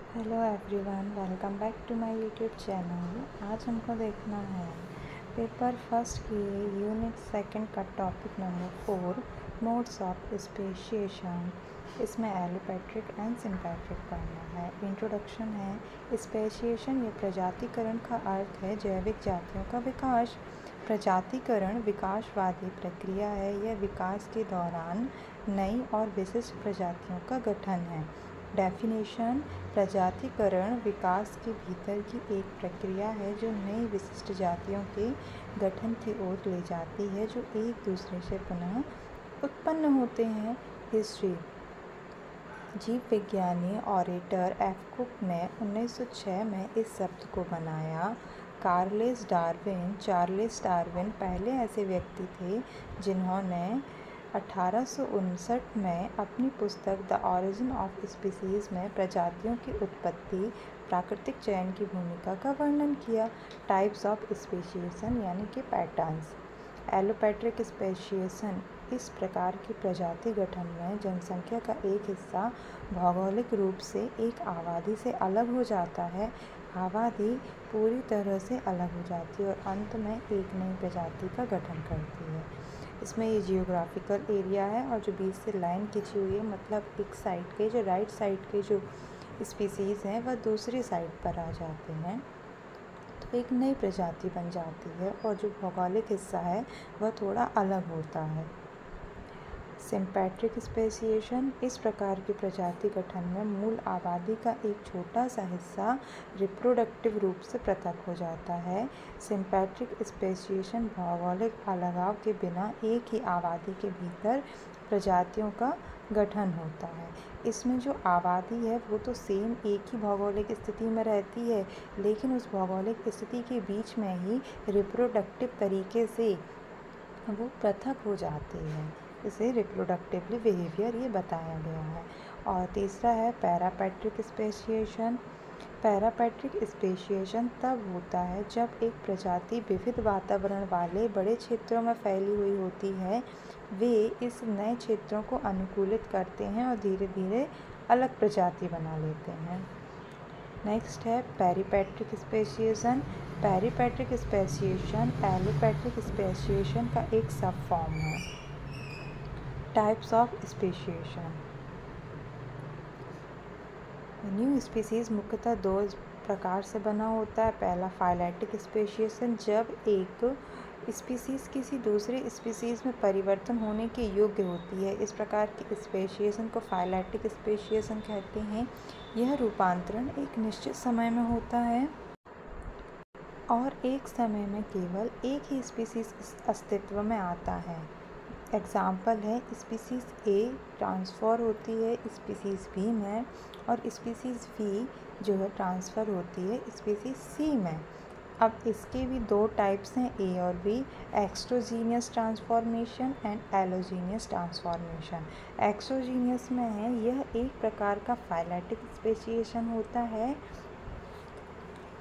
Hello everyone, welcome back to my YouTube channel. आज हमको देखना है पेपर फर्स्ट की यूनिट सेकंड का topic number 4 modes of speciation. इसमें एलोपेट्रिक एंड सिंपैट्रिक पढ़ना है। इंट्रोडक्शन है। स्पेशिएशन या प्रजातिकरण का अर्थ है जैविक जातियों का विकास। प्रजातिकरण विकासवादी प्रक्रिया है। यह विकास के दौरान नई और विशिष्ट प्रजातियों का गठन है। डेफिनेशन: प्रजातिकरण विकास के भीतर की एक प्रक्रिया है जो नई विशिष्ट जातियों के गठन की ओर ले जाती है जो एक दूसरे से पुनः उत्पन्न होते हैं। हिस्ट्री: जीव विज्ञानी ऑरेटर एफ कुक ने 1906 में इस शब्द को बनाया। चार्लेस डार्विन पहले ऐसे व्यक्ति थे जिन्होंने 1859 में अपनी पुस्तक द ऑरिजिन ऑफ स्पीसीज में प्रजातियों की उत्पत्ति, प्राकृतिक चयन की भूमिका का वर्णन किया। टाइप्स ऑफ स्पेशिएशन यानी कि पैटर्न्स। एलोपेट्रिक स्पेशिएशन: इस प्रकार की प्रजाति गठन में जनसंख्या का एक हिस्सा भौगोलिक रूप से एक आबादी से अलग हो जाता है। आबादी पूरी तरह से अलग हो जाती है और अंत में एक नई प्रजाति का गठन करती है। इसमें ये जियोग्राफिकल एरिया है और जो बीच से लाइन खींची हुई है, मतलब एक साइड के जो राइट साइड के जो स्पीसीज़ हैं वह दूसरी साइड पर आ जाते हैं तो एक नई प्रजाति बन जाती है और जो भौगोलिक हिस्सा है वह थोड़ा अलग होता है। सिंपैट्रिक स्पेशिएशन: इस प्रकार की प्रजाति गठन में मूल आबादी का एक छोटा सा हिस्सा रिप्रोडक्टिव रूप से पृथक हो जाता है। सिंपैट्रिक स्पेशिएशन भौगोलिक अलगाव के बिना एक ही आबादी के भीतर प्रजातियों का गठन होता है। इसमें जो आबादी है वो तो सेम एक ही भौगोलिक स्थिति में रहती है, लेकिन उस भौगोलिक स्थिति के बीच में ही रिप्रोडक्टिव तरीके से वो पृथक हो जाती है। इसे रिप्रोडक्टिवली बिहेवियर ये बताया गया है। और तीसरा है पैरापैट्रिक स्पेशिएशन। पैरापैट्रिक स्पेशिएशन तब होता है जब एक प्रजाति विविध वातावरण वाले बड़े क्षेत्रों में फैली हुई होती है। वे इस नए क्षेत्रों को अनुकूलित करते हैं और धीरे धीरे अलग प्रजाति बना लेते हैं। नेक्स्ट है पेरिपैट्रिक स्पेशिएशन। पेरिपैट्रिक स्पेशिएशन एलोपेट्रिक स्पेशिएशन का एक सब फॉर्म है। Types of speciation: new species मुख्यतः दो प्रकार से बना होता है। पहला फाइलेटिक स्पेशिएशन, जब एक स्पीसीज किसी दूसरे स्पीसीज में परिवर्तन होने के योग्य होती है। इस प्रकार की स्पेशिएशन को फाइलेटिक स्पेशिएशन कहते हैं। यह रूपांतरण एक निश्चित समय में होता है और एक समय में केवल एक ही स्पीसीज अस्तित्व में आता है। एग्जाम्पल है, स्पीसीज़ ए ट्रांसफ़र होती है स्पीसीज़ बी में और स्पीसीज़ बी जो है ट्रांसफ़र होती है स्पीसीज़ सी में। अब इसके भी दो टाइप्स हैं, ए और B: exogenous transformation and allogenous transformation. Exogenous में है यह एक प्रकार का फाइलेटिक स्पेशिएशन होता है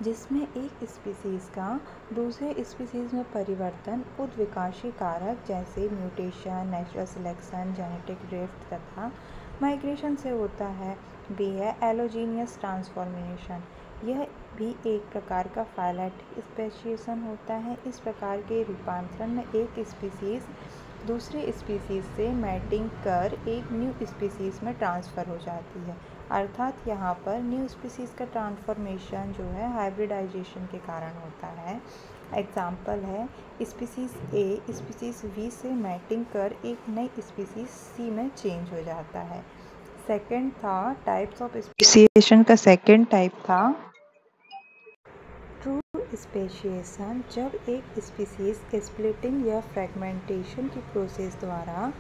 जिसमें एक स्पीसीज़ का दूसरे स्पीसीज़ में परिवर्तन उत्विकाशी कारक जैसे mutation, natural selection, genetic drift तथा माइग्रेशन से होता है। बी है एलोजीनियस ट्रांसफॉर्मेशन। यह भी एक प्रकार का फाइलेटिक स्पेशिएशन होता है। इस प्रकार के रूपांतरण में एक स्पीसीज़ दूसरे स्पीसीज़ से मैटिंग कर एक न्यू स्पीसीज़ में ट्रांसफ़र हो जाती है। अर्थात यहाँ पर न्यू स्पीसीज़ का ट्रांसफॉर्मेशन जो है हाइब्रिडाइजेशन के कारण होता है। एग्जाम्पल है, स्पीसीज़ ए स्पीसीज़ बी से मैटिंग कर एक नई स्पीसीज़ सी में चेंज हो जाता है। सेकेंड था टाइप्स ऑफ स्पेशिएशन का सेकेंड टाइप था ट्रू स्पेशिएशन। जब एक स्पीसीज़ स्प्लिटिंग या फ्रेगमेंटेशन की प्रोसेस द्वारा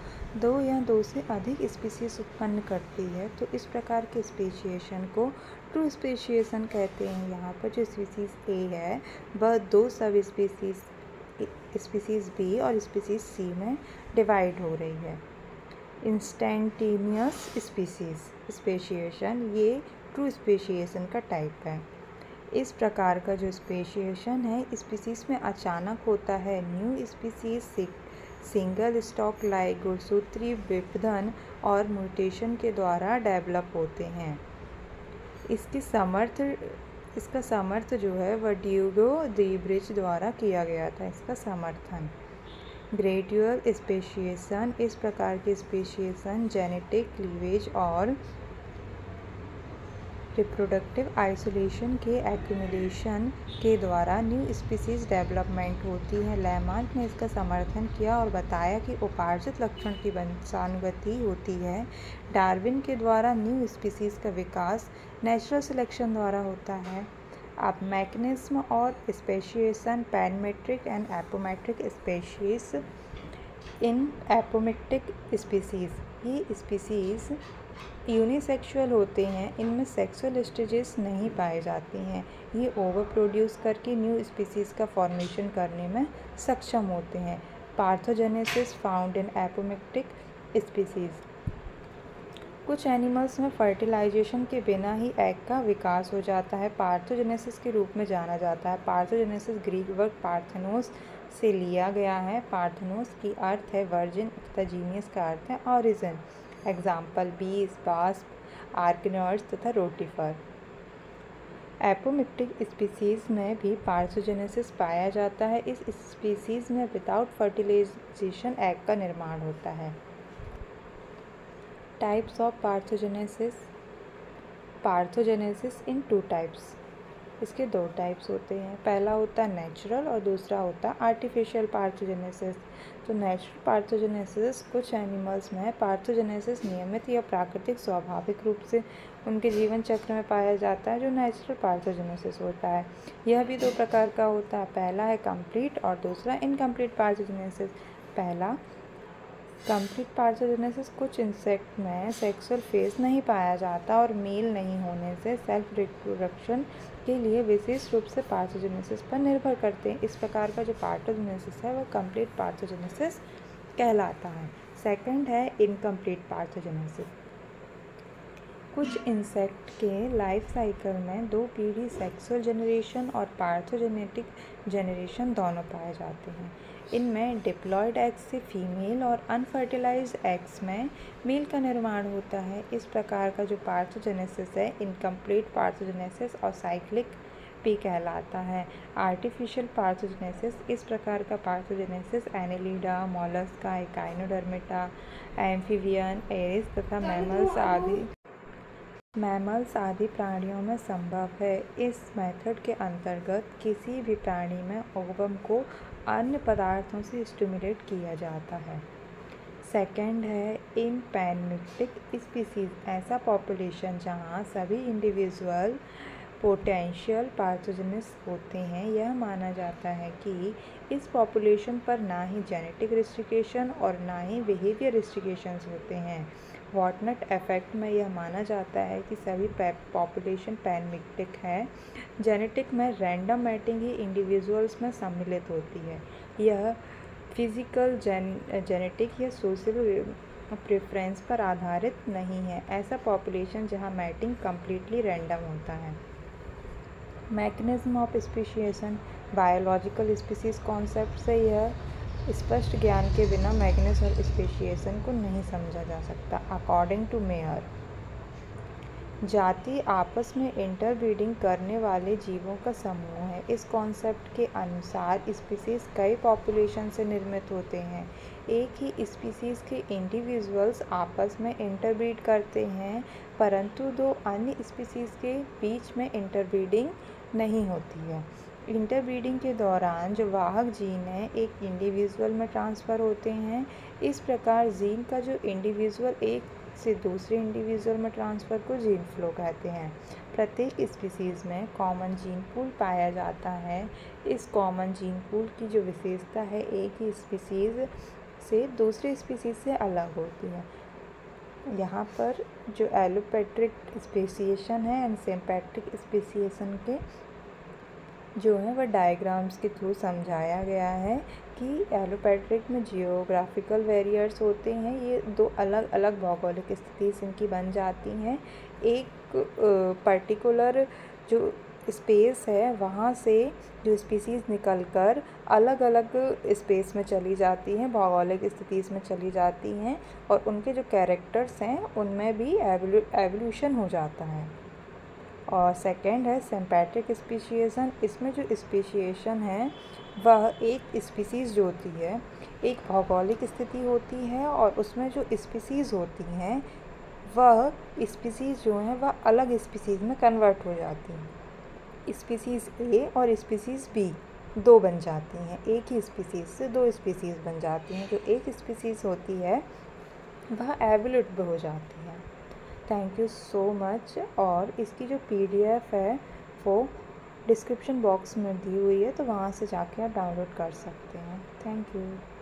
दो या दो से अधिक स्पीसीज़ उत्पन्न करती है तो इस प्रकार के स्पेशिएशन को ट्रू स्पेशिएशन कहते हैं। यहाँ पर जो स्पीसीज़ ए है वह दो सब स्पीसीज़ बी और स्पीसीज़ सी में डिवाइड हो रही है। इंस्टेंटेनियस स्पेशिएशन ये ट्रू स्पेशिएशन का टाइप है। इस प्रकार का जो स्पेशिएशन है स्पीसीज़ में अचानक होता है। New species single stock like गुणसूत्री विभेदन और म्यूटेशन के द्वारा डेवलप होते हैं। इसका समर्थ जो है वह ड्यूगो दी ब्रिज द्वारा किया गया था। इसका समर्थन ग्रेजुअल स्पेशिएशन, इस प्रकार की स्पेशिएशन जेनेटिक क्लीवेज और रिप्रोडक्टिव आइसोलेशन के एक्यूमुलेशन के द्वारा न्यू स्पीसीज डेवलपमेंट होती है। लैमार्क ने इसका समर्थन किया और बताया कि उपार्जित लक्षण की वंशानुगति होती है। डार्विन के द्वारा न्यू स्पीसीज का विकास नेचुरल सिलेक्शन द्वारा होता है। अब मैकेनिज्म और speciation, panmictic and apomictic species. इन एपोमेट्रिक स्पीसीज, ये स्पीसीज यूनिसेक्सुअल होते हैं, इनमें सेक्सुअल स्टेजेस नहीं पाए जाते हैं। ये ओवर प्रोड्यूस करके न्यू स्पीसीज का फॉर्मेशन करने में सक्षम होते हैं। पार्थोजेनेसिस फाउंड इन एपोमेट्रिक स्पीसीज। कुछ एनिमल्स में फर्टिलाइजेशन के बिना ही एग का विकास हो जाता है, पार्थोजेनेसिस के रूप में जाना जाता है। पार्थोजेनेसिस ग्रीक वर्ड पार्थेनोस से लिया गया है। पार्थेनोस की अर्थ है वर्जिन तथा जीनियस का अर्थ है ऑरिजिन। एग्जाम्पल बीज, वास्प, आर्कनॉइड्स तथा रोटिफर। एपोमेट्रिक स्पीसीज में भी पार्थोजेनेसिस पाया जाता है। इस स्पीसीज में विदाउट फर्टिलाइजेशन एग का निर्माण होता है। Types of parthenogenesis. Parthenogenesis in two types, इसके दो टाइप्स होते हैं। पहला होता है नेचुरल और दूसरा होता है आर्टिफिशियल पार्थोजेनेसिस। तो नेचुरल पार्थोजेनेसिस कुछ एनिमल्स में पार्थोजेनेसिस नियमित या प्राकृतिक स्वाभाविक रूप से उनके जीवन चक्र में पाया जाता है, जो नेचुरल पार्थोजेनेसिस होता है। यह भी दो प्रकार का होता है, पहला है कंप्लीट और दूसरा इनकम्प्लीट पार्थोजेनेसिस। पहला कंप्लीट पार्थोजेनेसिस, कुछ इंसेक्ट में सेक्सुअल फेज नहीं पाया जाता और मेल नहीं होने से सेल्फ रिप्रोडक्शन के लिए विशेष रूप से पार्थोजेनेसिस पर निर्भर करते हैं। इस प्रकार का जो पार्थोजेनेसिस है वह कंप्लीट पार्थोजेनेसिस कहलाता है। सेकंड है इनकम्प्लीट पार्थोजेनेसिस। कुछ इंसेक्ट के लाइफ साइकिल में दो पीढ़ी सेक्सुअल जनरेशन और पार्थोजेनेटिक जनरेशन दोनों पाए जाते हैं। इनमें डिप्लॉयड एग्स से फीमेल और अनफर्टिलाइज्ड एग्स में मेल का निर्माण होता है। इस प्रकार का जो पार्थोजेनेसिस है इनकम्प्लीट पार्थोजेनेसिस और साइक्लिक भी कहलाता है। आर्टिफिशियल पार्थोजेनेसिस, इस प्रकार का parthenogenesis Annelida, Mollusca, Echinodermata, amphibian, एरिस तथा मैमल्स आदि प्राणियों में संभव है। इस मेथड के अंतर्गत किसी भी प्राणी में ओवम को अन्य पदार्थों से स्टिमुलेट किया जाता है। सेकंड है इन पैनमेट्रिक स्पीसीज, ऐसा पॉपुलेशन जहां सभी इंडिविजुअल पोटेंशियल पार्थोजेनिस होते हैं। यह माना जाता है कि इस पॉपुलेशन पर ना ही जेनेटिक रिस्ट्रिक्शन और ना ही बिहेवियर रिस्ट्रिक्शंस होते हैं। वॉटनट इफेक्ट में यह माना जाता है कि सभी पॉपुलेशन पैनमेट्रिक है। जेनेटिक में रैंडम मैटिंग ही इंडिविजुअल्स में सम्मिलित होती है। यह फिजिकल जेनेटिक या सोशल प्रेफरेंस पर आधारित नहीं है। ऐसा पॉपुलेशन जहां मैटिंग कम्प्लीटली रैंडम होता है। Mechanism of speciation. Biological species concept से यह स्पष्ट ज्ञान के बिना मैकेनिज्म ऑफ स्पेशिएशन को नहीं समझा जा सकता। अकॉर्डिंग टू मेयर, जाति आपस में इंटरब्रीडिंग करने वाले जीवों का समूह है। इस कॉन्सेप्ट के अनुसार स्पीसीज कई पॉपुलेशन से निर्मित होते हैं। एक ही स्पीसीज के इंडिविजुअल्स आपस में इंटरब्रीड करते हैं, परंतु दो अन्य स्पीसीज के बीच में इंटरब्रीडिंग नहीं होती है। इंटरब्रीडिंग के दौरान जो वाहक जीन है एक इंडिविजुअल में ट्रांसफ़र होते हैं। इस प्रकार जीन का जो इंडिविजुअल एक से दूसरे इंडिविजुअल में ट्रांसफ़र को जीन फ्लो कहते हैं। प्रत्येक स्पीसीज़ में कॉमन जीन पूल पाया जाता है। इस कॉमन जीन पूल की जो विशेषता है एक ही स्पीसीज़ से दूसरे स्पीसीज़ से अलग होती है। यहाँ पर जो एलोपेट्रिक स्पेसिएशन है एंड सिम्पेट्रिक स्पेसिएशन के जो है वह डायग्राम्स के थ्रू समझाया गया है कि एलोपेट्रिक में जियोग्राफिकल वेरियर्स होते हैं। ये दो अलग अलग भौगोलिक स्थिति इनकी बन जाती हैं। एक पर्टिकुलर जो स्पेस है वहाँ से जो स्पीसीज़ निकलकर अलग अलग स्पेस में चली जाती हैं, भौगोलिक स्थिति में चली जाती हैं और उनके जो कैरेक्टर्स हैं उनमें भी एवोल्यूशन हो जाता है। और सेकंड है सिम्पैट्रिक स्पीशीएशन। इसमें जो स्पीशीएशन है वह एक स्पीसीज़ जो होती है, एक भौगोलिक स्थिति होती है और उसमें जो स्पीसीज़ होती हैं वह स्पीसीज़ जो हैं वह अलग स्पीसीज़ में कन्वर्ट हो जाती हैं। स्पीसीज़ ए और स्पीसीज़ बी दो बन जाती हैं, एक ही स्पीसीज़ से दो स्पीसीज़ बन जाती हैं। जो एक स्पीसीज़ होती है वह एवोल्यूट हो जाती है। Thank you so much. और इसकी जो PDF है वो डिस्क्रिप्शन बॉक्स में दी हुई है, तो वहाँ से जाके आप डाउनलोड कर सकते हैं। Thank you.